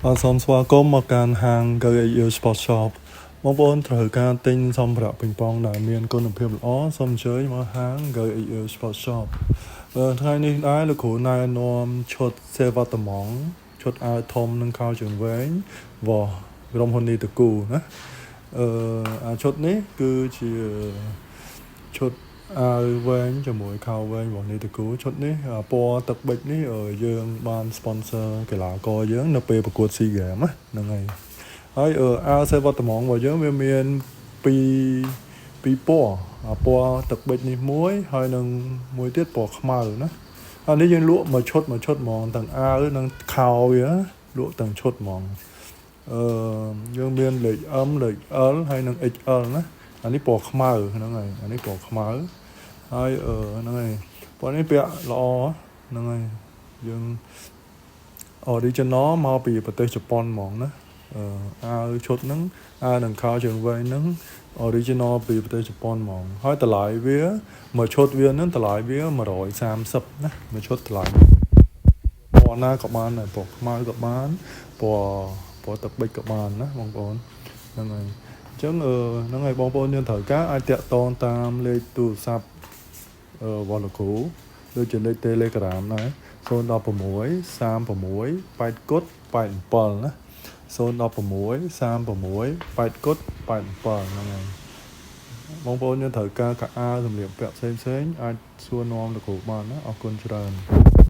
សូមស្វាគមន៍មកកាន់ហាង Go Sport Shop បងប្អូនត្រូវការទិញសម្ភារៈប៉េងប៉ុងដែលមានគុណភាពល្អសូមអញ្ជើញមកហាង Go Sport Shop ថ្ងៃនេះដែរលោកគ្រូណែនាំឈុតសេវត្តម៉ងឈុតអាវធំនិងខោជើងវែងវ៉ក្រុមហ៊ុននីតគូណាឈុតនេះគឺជាឈុតអាវវែងជាមួយខោវែងរបស់នីតគូឈុតនេះពណ៌ទឹកប៊ិចនេះយើងបាន sponsor កីឡាករយើងនៅពេលប្រកួត SEA Games ហ្នឹងហើយអាវសេវត្តម៉ងរបស់យើងវាមានពីរពណ៌ពណ៌ទឹកប៊ិចនេះមួយហើយនឹងមួយទៀតពណ៌ខ្មៅណាហើយនេះយើងលក់មួយឈុតហ្មងទាំងអាវនិងខោវាលក់ទាំងឈុតហ្មងយើងមានលេខ M លេខ L ហើយនិង XL ណាអានេះពណ៌ខ្មៅហ្នឹងហើយអានេះពណ៌ខ្មៅហើយហ្នឹងហើយពណ៌នេះពាក់ល្អហ្នឹងហើយយើង original មកពីប្រទេសជប៉ុនហ្មងណាអាវឈុតហ្នឹងអាវនឹងខោជើងវែងហ្នឹង original ពីប្រទេសជប៉ុនហ្មងហើយតម្លៃវាមួយឈុតវាហ្នឹងតម្លៃវា130ណាមួយឈុតតម្លៃពណ៌ណាក៏បានដែរពណ៌ខ្មៅក៏បានពណ៌ទឹកប៊ិចក៏បានណាបងប្អូនហ្នឹងហើយអញ្ចឹងហ្នឹងហើយបងប្អូនយើងត្រូវការអាចតាក់ទងតាមលេខទូរស័ព្ទរបស់លោកគ្រូដូចជាលេខ Telegram ដែរ016 36 8គុត87ណា016 36 8គុត87ហ្នឹងហើយបងប្អូនយើងត្រូវការកៅអៅសម្លៀកបំពាក់ផ្សេងៗអាចសួរនាំលោកគ្រូបានណាអរគុណច្រើន